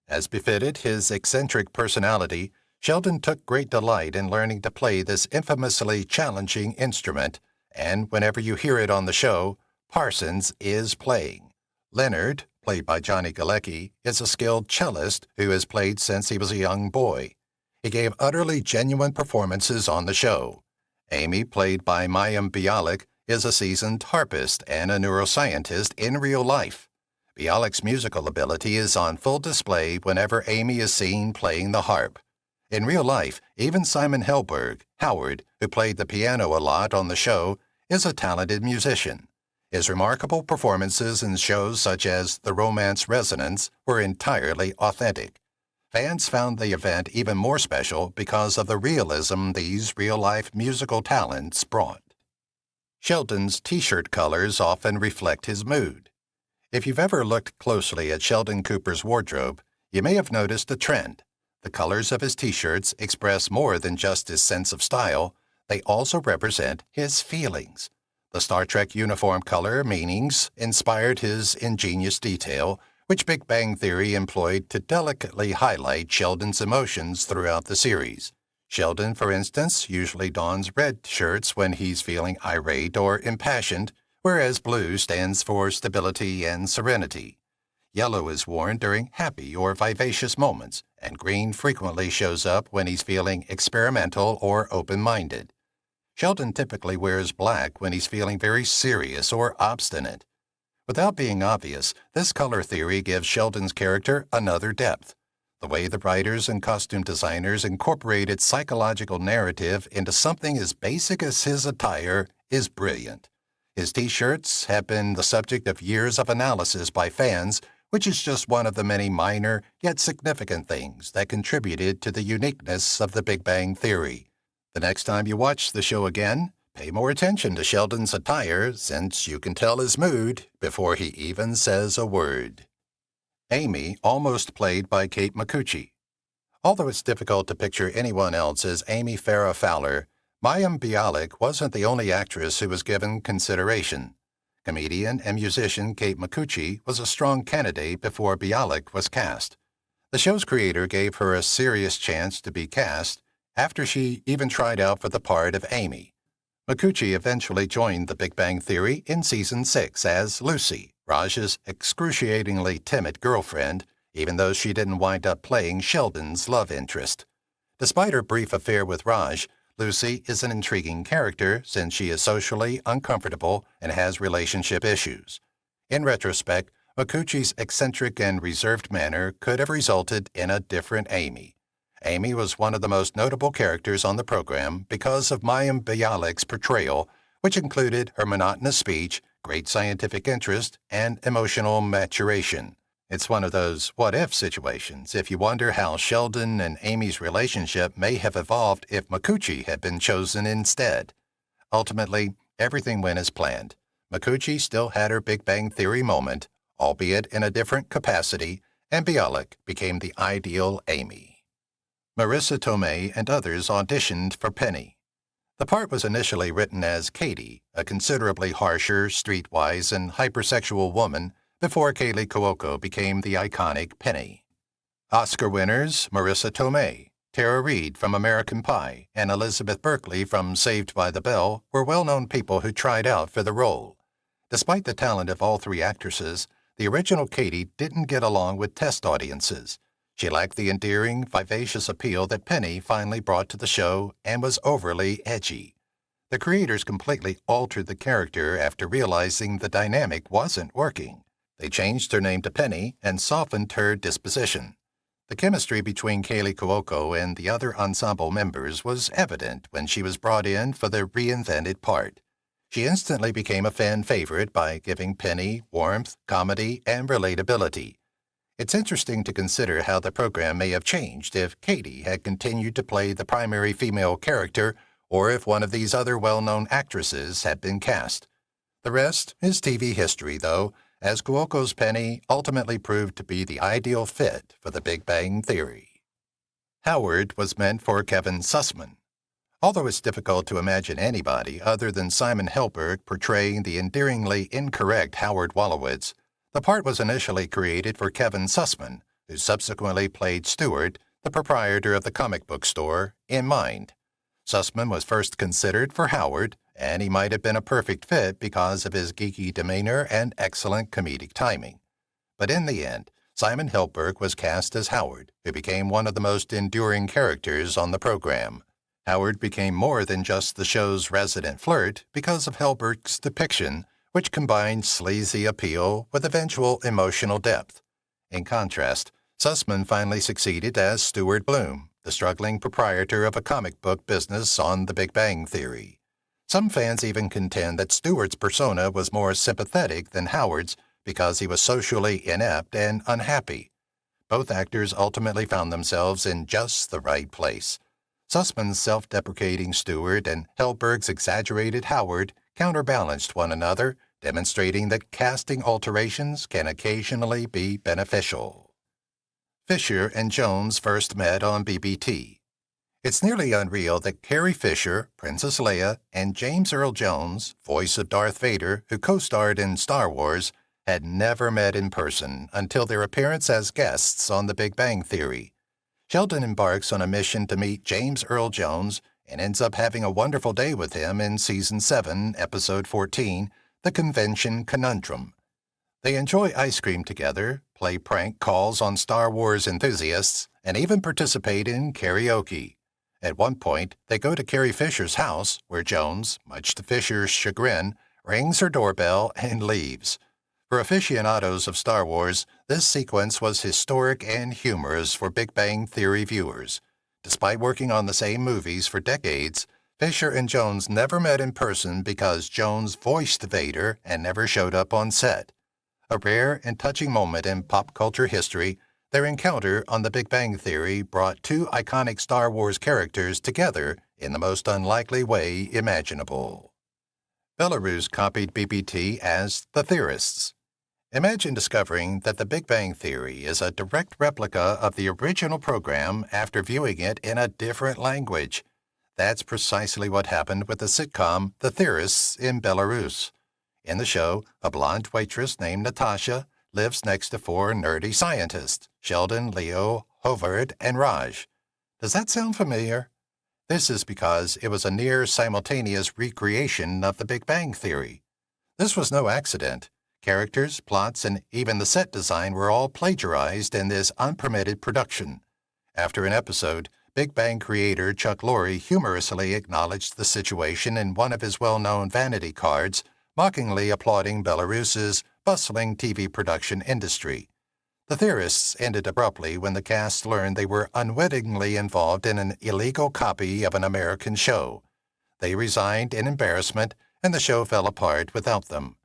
As befitted his eccentric personality, Sheldon took great delight in learning to play this infamously challenging instrument, and whenever you hear it on the show, Parsons is playing. Leonard, played by Johnny Galecki, is a skilled cellist who has played since he was a young boy. He gave utterly genuine performances on the show. Amy, played by Mayim Bialik, is a seasoned harpist and a neuroscientist in real life. Bialik's musical ability is on full display whenever Amy is seen playing the harp. In real life, even Simon Helberg, Howard, who played the piano a lot on the show, is a talented musician. His remarkable performances in shows such as The Romance Resonance were entirely authentic. Fans found the event even more special because of the realism these real-life musical talents brought. Sheldon's t-shirt colors often reflect his mood. If you've ever looked closely at Sheldon Cooper's wardrobe, you may have noticed a trend. The colors of his t-shirts express more than just his sense of style, they also represent his feelings. The Star Trek uniform color meanings inspired his ingenious detail, which Big Bang Theory employed to delicately highlight Sheldon's emotions throughout the series. Sheldon, for instance, usually dons red shirts when he's feeling irate or impassioned, whereas blue stands for stability and serenity. Yellow is worn during happy or vivacious moments, and green frequently shows up when he's feeling experimental or open-minded. Sheldon typically wears black when he's feeling very serious or obstinate. Without being obvious, this color theory gives Sheldon's character another depth. The way the writers and costume designers incorporated psychological narrative into something as basic as his attire is brilliant. His t-shirts have been the subject of years of analysis by fans, which is just one of the many minor yet significant things that contributed to the uniqueness of the Big Bang Theory. The next time you watch the show again, pay more attention to Sheldon's attire since you can tell his mood before he even says a word. Amy, almost played by Kate Micucci. Although it's difficult to picture anyone else as Amy Farrah Fowler, Mayim Bialik wasn't the only actress who was given consideration. Comedian and musician Kate Micucci was a strong candidate before Bialik was cast. The show's creator gave her a serious chance to be cast after she even tried out for the part of Amy. Micucci eventually joined The Big Bang Theory in Season 6 as Lucy, Raj's excruciatingly timid girlfriend, even though she didn't wind up playing Sheldon's love interest. Despite her brief affair with Raj, Lucy is an intriguing character since she is socially uncomfortable and has relationship issues. In retrospect, Micucci's eccentric and reserved manner could have resulted in a different Amy. Amy was one of the most notable characters on the program because of Mayim Bialik's portrayal, which included her monotonous speech, great scientific interest, and emotional maturation. It's one of those what-if situations if you wonder how Sheldon and Amy's relationship may have evolved if Micucci had been chosen instead. Ultimately, everything went as planned. Micucci still had her Big Bang Theory moment, albeit in a different capacity, and Bialik became the ideal Amy. Marissa Tomei and others auditioned for Penny. The part was initially written as Katie, a considerably harsher, streetwise, and hypersexual woman, before Kaley Cuoco became the iconic Penny. Oscar winners Marissa Tomei, Tara Reid from American Pie, and Elizabeth Berkley from Saved by the Bell were well-known people who tried out for the role. Despite the talent of all three actresses, the original Katie didn't get along with test audiences. She lacked the endearing, vivacious appeal that Penny finally brought to the show and was overly edgy. The creators completely altered the character after realizing the dynamic wasn't working. They changed her name to Penny and softened her disposition. The chemistry between Kaley Cuoco and the other ensemble members was evident when she was brought in for the reinvented part. She instantly became a fan favorite by giving Penny warmth, comedy, and relatability. It's interesting to consider how the program may have changed if Katie had continued to play the primary female character or if one of these other well-known actresses had been cast. The rest is TV history, though, as Cuoco's Penny ultimately proved to be the ideal fit for the Big Bang Theory. Howard was meant for Kevin Sussman. Although it's difficult to imagine anybody other than Simon Helberg portraying the endearingly incorrect Howard Wolowitz, the part was initially created for Kevin Sussman, who subsequently played Stewart, the proprietor of the comic book store, in mind. Sussman was first considered for Howard, and he might have been a perfect fit because of his geeky demeanor and excellent comedic timing. But in the end, Simon Helberg was cast as Howard, who became one of the most enduring characters on the program. Howard became more than just the show's resident flirt because of Helberg's depiction, which combined sleazy appeal with eventual emotional depth. In contrast, Sussman finally succeeded as Stuart Bloom, the struggling proprietor of a comic book business on The Big Bang Theory. Some fans even contend that Stewart's persona was more sympathetic than Howard's because he was socially inept and unhappy. Both actors ultimately found themselves in just the right place. Sussman's self-deprecating Stewart and Helberg's exaggerated Howard counterbalanced one another, demonstrating that casting alterations can occasionally be beneficial. Fisher and Jones first met on BBT. It's nearly unreal that Carrie Fisher, Princess Leia, and James Earl Jones, voice of Darth Vader, who co-starred in Star Wars, had never met in person until their appearance as guests on The Big Bang Theory. Sheldon embarks on a mission to meet James Earl Jones and ends up having a wonderful day with him in Season 7, Episode 14, the convention conundrum. They enjoy ice cream together, play prank calls on Star Wars enthusiasts, and even participate in karaoke. At one point, they go to Carrie Fisher's house, where Jones, much to Fisher's chagrin, rings her doorbell and leaves. For aficionados of Star Wars, this sequence was historic and humorous for Big Bang Theory viewers. Despite working on the same movies for decades, Fisher and Jones never met in person because Jones voiced Vader and never showed up on set. A rare and touching moment in pop culture history, their encounter on The Big Bang Theory brought two iconic Star Wars characters together in the most unlikely way imaginable. Belarus copied BBT as The Theorists. Imagine discovering that The Big Bang Theory is a direct replica of the original program after viewing it in a different language. That's precisely what happened with the sitcom The Theorists in Belarus. In the show, a blonde waitress named Natasha lives next to four nerdy scientists, Sheldon, Leo, Hovard, and Raj. Does that sound familiar? This is because it was a near-simultaneous recreation of The Big Bang Theory. This was no accident. Characters, plots, and even the set design were all plagiarized in this unpermitted production. After an episode, Big Bang creator Chuck Lorre humorously acknowledged the situation in one of his well-known vanity cards, mockingly applauding Belarus's bustling TV production industry. The Theorists ended abruptly when the cast learned they were unwittingly involved in an illegal copy of an American show. They resigned in embarrassment, and the show fell apart without them.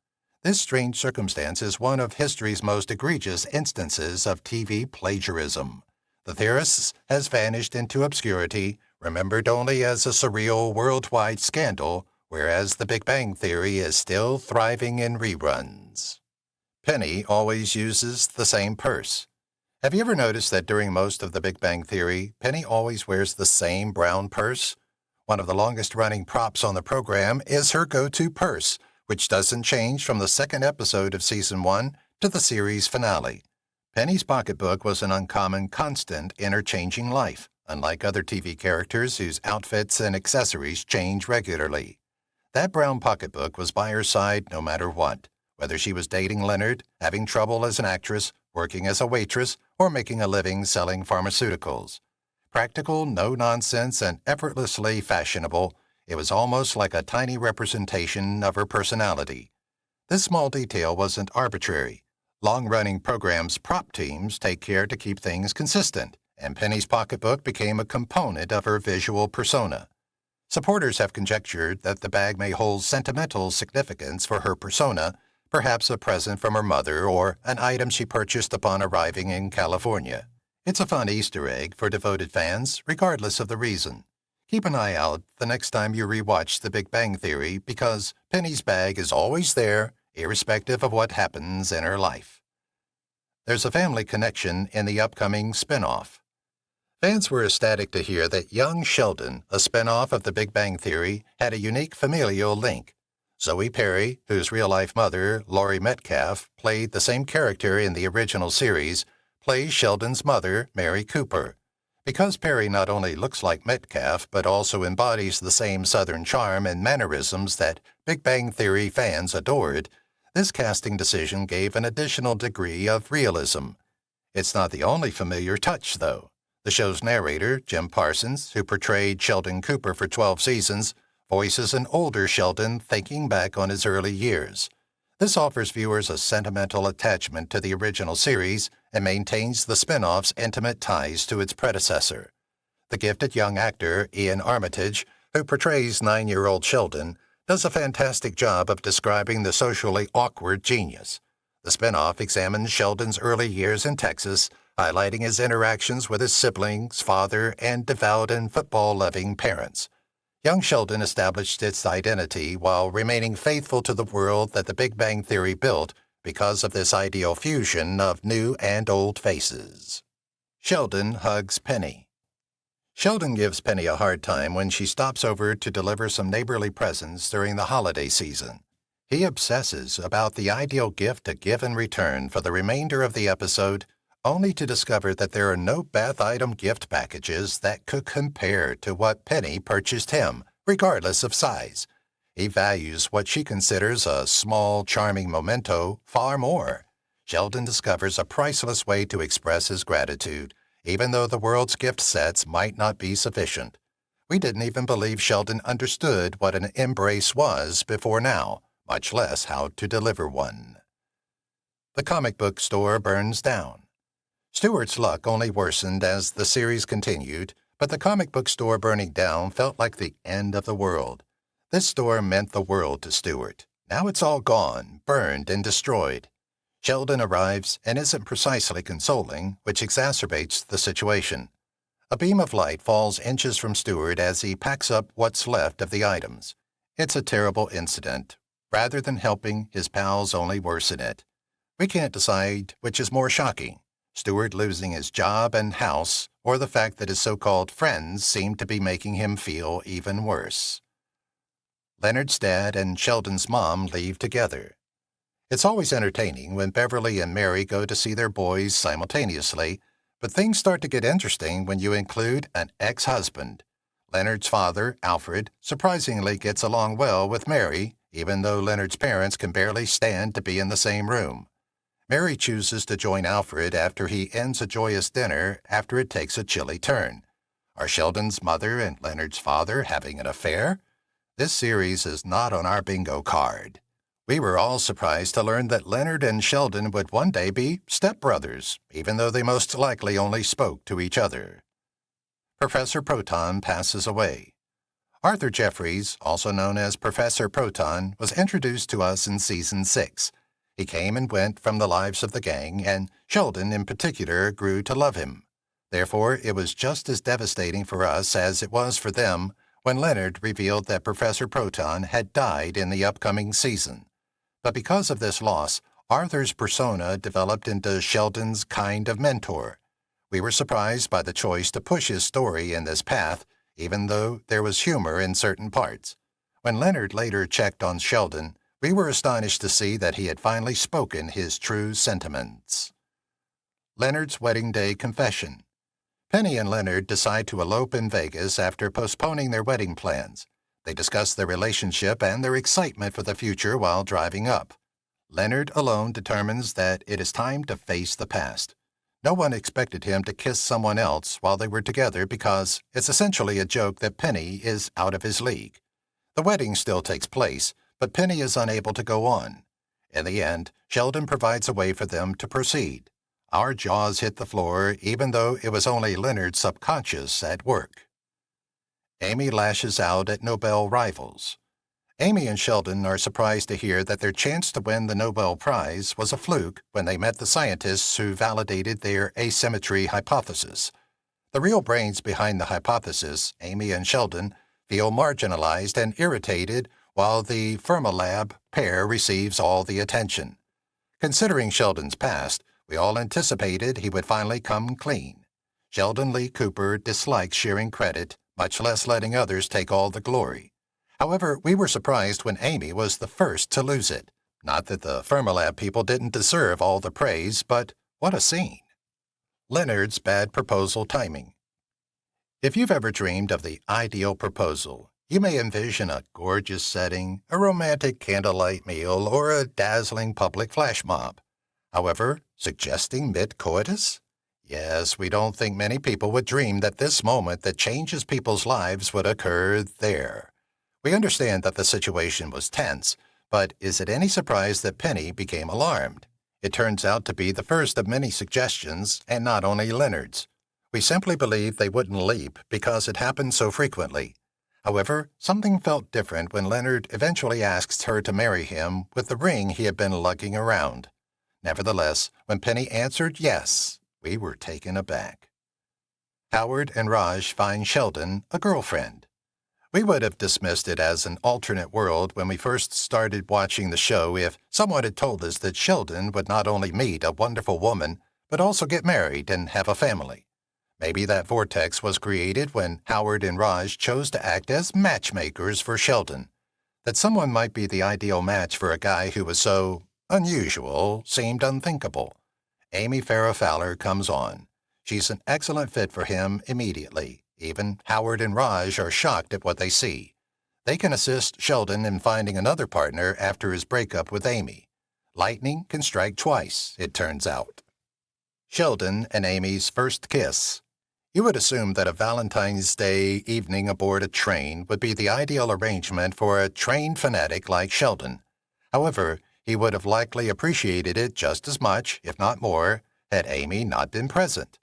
This strange circumstance is one of history's most egregious instances of TV plagiarism. The Theorists has vanished into obscurity, remembered only as a surreal worldwide scandal, whereas The Big Bang Theory is still thriving in reruns. Penny always uses the same purse. Have you ever noticed that during most of The Big Bang Theory, Penny always wears the same brown purse? One of the longest-running props on the program is her go-to purse, which doesn't change from the second episode of Season 1 to the series finale. Penny's pocketbook was an uncommon constant in her changing life, unlike other TV characters whose outfits and accessories change regularly. That brown pocketbook was by her side no matter what, whether she was dating Leonard, having trouble as an actress, working as a waitress, or making a living selling pharmaceuticals. Practical, no-nonsense, and effortlessly fashionable, it was almost like a tiny representation of her personality. This small detail wasn't arbitrary. Long-running programs' prop teams take care to keep things consistent, and Penny's pocketbook became a component of her visual persona. Supporters have conjectured that the bag may hold sentimental significance for her persona, perhaps a present from her mother or an item she purchased upon arriving in California. It's a fun Easter egg for devoted fans, regardless of the reason. Keep an eye out the next time you rewatch The Big Bang Theory because Penny's bag is always there, irrespective of what happens in her life. There's a family connection in the upcoming spin-off. Fans were ecstatic to hear that young Sheldon, a spin-off of The Big Bang Theory, had a unique familial link. Zoe Perry, whose real-life mother, Laurie Metcalf, played the same character in the original series, plays Sheldon's mother, Mary Cooper. Because Perry not only looks like Metcalf but also embodies the same Southern charm and mannerisms that Big Bang Theory fans adored, this casting decision gave an additional degree of realism. It's not the only familiar touch, though. The show's narrator, Jim Parsons, who portrayed Sheldon Cooper for 12 seasons, voices an older Sheldon thinking back on his early years. This offers viewers a sentimental attachment to the original series and maintains the spin-off's intimate ties to its predecessor. The gifted young actor, Ian Armitage, who portrays 9-year-old Sheldon, does a fantastic job of describing the socially awkward genius. The spin-off examines Sheldon's early years in Texas, highlighting his interactions with his siblings, father, and devout and football-loving parents. Young Sheldon established its identity while remaining faithful to the world that The Big Bang Theory built because of this ideal fusion of new and old faces. Sheldon hugs Penny. Sheldon gives Penny a hard time when she stops over to deliver some neighborly presents during the holiday season. He obsesses about the ideal gift to give in return for the remainder of the episode, only to discover that there are no bath item gift packages that could compare to what Penny purchased him, regardless of size. He values what she considers a small, charming memento far more. Sheldon discovers a priceless way to express his gratitude, even though the world's gift sets might not be sufficient. We didn't even believe Sheldon understood what an embrace was before now, much less how to deliver one. The comic book store burns down. Stewart's luck only worsened as the series continued, but the comic book store burning down felt like the end of the world. This store meant the world to Stewart. Now it's all gone, burned, and destroyed. Sheldon arrives and isn't precisely consoling, which exacerbates the situation. A beam of light falls inches from Stewart as he packs up what's left of the items. It's a terrible incident. Rather than helping, his pals only worsen it. We can't decide which is more shocking, Stewart losing his job and house, or the fact that his so-called friends seem to be making him feel even worse. Leonard's dad and Sheldon's mom leave together. It's always entertaining when Beverly and Mary go to see their boys simultaneously, but things start to get interesting when you include an ex-husband. Leonard's father, Alfred, surprisingly gets along well with Mary, even though Leonard's parents can barely stand to be in the same room. Mary chooses to join Alfred after he ends a joyous dinner after it takes a chilly turn. Are Sheldon's mother and Leonard's father having an affair? This series is not on our bingo card. We were all surprised to learn that Leonard and Sheldon would one day be stepbrothers, even though they most likely only spoke to each other. Professor Proton passes away. Arthur Jeffries, also known as Professor Proton, was introduced to us in Season 6. He came and went from the lives of the gang, and Sheldon in particular grew to love him. Therefore, it was just as devastating for us as it was for them when Leonard revealed that Professor Proton had died in the upcoming season. But because of this loss, Arthur's persona developed into Sheldon's kind of mentor. We were surprised by the choice to push his story in this path, even though there was humor in certain parts. When Leonard later checked on Sheldon, we were astonished to see that he had finally spoken his true sentiments. Leonard's wedding day confession. Penny and Leonard decide to elope in Vegas after postponing their wedding plans. They discuss their relationship and their excitement for the future while driving up. Leonard alone determines that it is time to face the past. No one expected him to kiss someone else while they were together because it's essentially a joke that Penny is out of his league. The wedding still takes place, but Penny is unable to go on. In the end, Sheldon provides a way for them to proceed. Our jaws hit the floor even though it was only Leonard's subconscious at work. Amy lashes out at Nobel rivals. Amy and Sheldon are surprised to hear that their chance to win the Nobel Prize was a fluke when they met the scientists who validated their asymmetry hypothesis. The real brains behind the hypothesis, Amy and Sheldon, feel marginalized and irritated while the Fermilab pair receives all the attention. Considering Sheldon's past, we all anticipated he would finally come clean. Sheldon Lee Cooper dislikes sharing credit, much less letting others take all the glory. However, we were surprised when Amy was the first to lose it. Not that the Fermilab people didn't deserve all the praise, but what a scene. Leonard's bad proposal timing. If you've ever dreamed of the ideal proposal, you may envision a gorgeous setting, a romantic candlelight meal, or a dazzling public flash mob. However, suggesting mid-coitus? Yes, we don't think many people would dream that this moment that changes people's lives would occur there. We understand that the situation was tense, but is it any surprise that Penny became alarmed? It turns out to be the first of many suggestions, and not only Leonard's. We simply believed they wouldn't leap because it happened so frequently. However, something felt different when Leonard eventually asked her to marry him with the ring he had been lugging around. Nevertheless, when Penny answered yes, we were taken aback. Howard and Raj find Sheldon a girlfriend. We would have dismissed it as an alternate world when we first started watching the show if someone had told us that Sheldon would not only meet a wonderful woman, but also get married and have a family. Maybe that vortex was created when Howard and Raj chose to act as matchmakers for Sheldon. That someone might be the ideal match for a guy who was so unusual seemed unthinkable. Amy Farrah Fowler comes on. She's an excellent fit for him immediately. Even Howard and Raj are shocked at what they see. They can assist Sheldon in finding another partner after his breakup with Amy. Lightning can strike twice, it turns out. Sheldon and Amy's first kiss. You would assume that a Valentine's Day evening aboard a train would be the ideal arrangement for a train fanatic like Sheldon. However, he would have likely appreciated it just as much, if not more, had Amy not been present.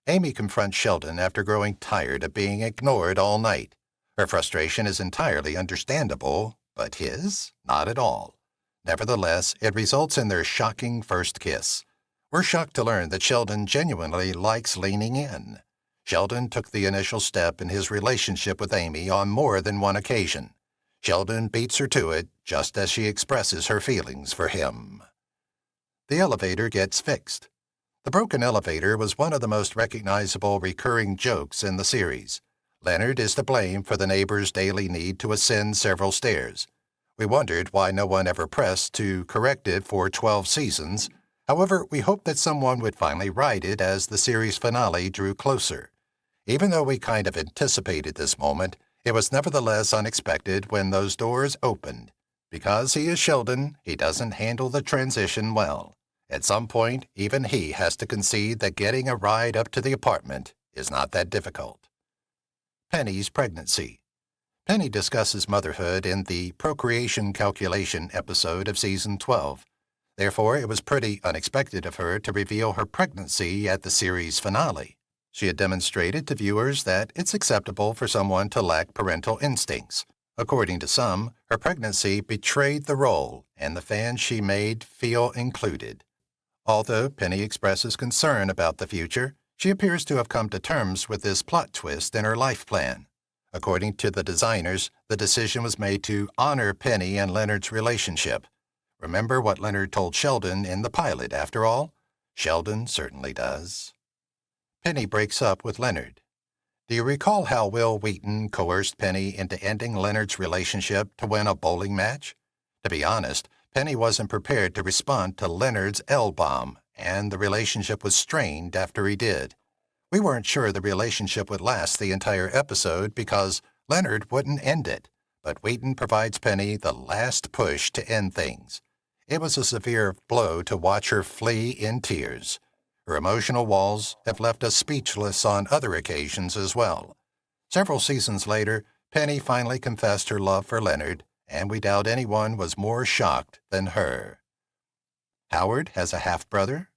Amy confronts Sheldon after growing tired of being ignored all night. Her frustration is entirely understandable, but his? Not at all. Nevertheless, it results in their shocking first kiss. We're shocked to learn that Sheldon genuinely likes leaning in. Sheldon took the initial step in his relationship with Amy on more than one occasion. Sheldon beats her to it just as she expresses her feelings for him. The elevator gets fixed. The broken elevator was one of the most recognizable recurring jokes in the series. Leonard is to blame for the neighbor's daily need to ascend several stairs. We wondered why no one ever pressed to correct it for 12 seasons. However, we hoped that someone would finally right it as the series finale drew closer. Even though we kind of anticipated this moment, it was nevertheless unexpected when those doors opened. Because he is Sheldon, he doesn't handle the transition well. At some point, even he has to concede that getting a ride up to the apartment is not that difficult. Penny's pregnancy. Penny discusses motherhood in the procreation calculation episode of Season 12. Therefore, it was pretty unexpected of her to reveal her pregnancy at the series finale. She had demonstrated to viewers that it's acceptable for someone to lack parental instincts. According to some, her pregnancy betrayed the role, and the fans she made feel included. Although Penny expresses concern about the future, she appears to have come to terms with this plot twist in her life plan. According to the designers, the decision was made to honor Penny and Leonard's relationship. Remember what Leonard told Sheldon in the pilot, after all? Sheldon certainly does. Penny breaks up with Leonard. Do you recall how Will Wheaton coerced Penny into ending Leonard's relationship to win a bowling match? To be honest, Penny wasn't prepared to respond to Leonard's L-bomb, and the relationship was strained after he did. We weren't sure the relationship would last the entire episode because Leonard wouldn't end it, but Wheaton provides Penny the last push to end things. It was a severe blow to watch her flee in tears. Her emotional walls have left us speechless on other occasions as well. Several seasons later, Penny finally confessed her love for Leonard, and we doubt anyone was more shocked than her. Howard has a half-brother?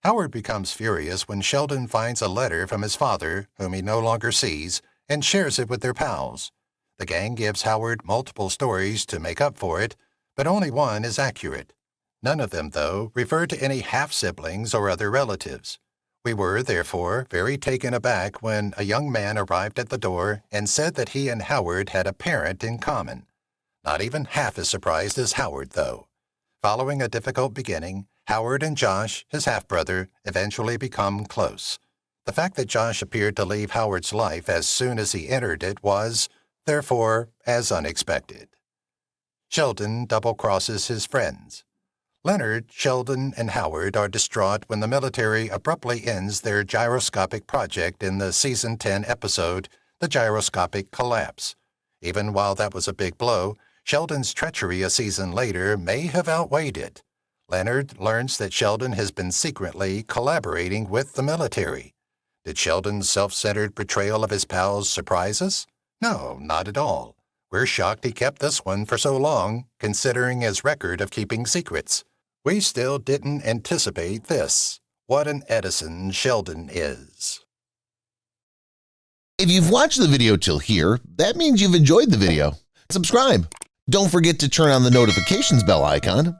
Howard becomes furious when Sheldon finds a letter from his father, whom he no longer sees, and shares it with their pals. The gang gives Howard multiple stories to make up for it, but only one is accurate. None of them, though, refer to any half-siblings or other relatives. We were, therefore, very taken aback when a young man arrived at the door and said that he and Howard had a parent in common. Not even half as surprised as Howard, though. Following a difficult beginning, Howard and Josh, his half-brother, eventually become close. The fact that Josh appeared to leave Howard's life as soon as he entered it was, therefore, as unexpected. Sheldon double-crosses his friends. Leonard, Sheldon, and Howard are distraught when the military abruptly ends their gyroscopic project in the Season 10 episode, The Gyroscopic Collapse. Even while that was a big blow, Sheldon's treachery a season later may have outweighed it. Leonard learns that Sheldon has been secretly collaborating with the military. Did Sheldon's self-centered portrayal of his pals surprise us? No, not at all. We're shocked he kept this one for so long, considering his record of keeping secrets. We still didn't anticipate this. What an Edison Sheldon is. If you've watched the video till here, that means you've enjoyed the video. Subscribe. Don't forget to turn on the notifications bell icon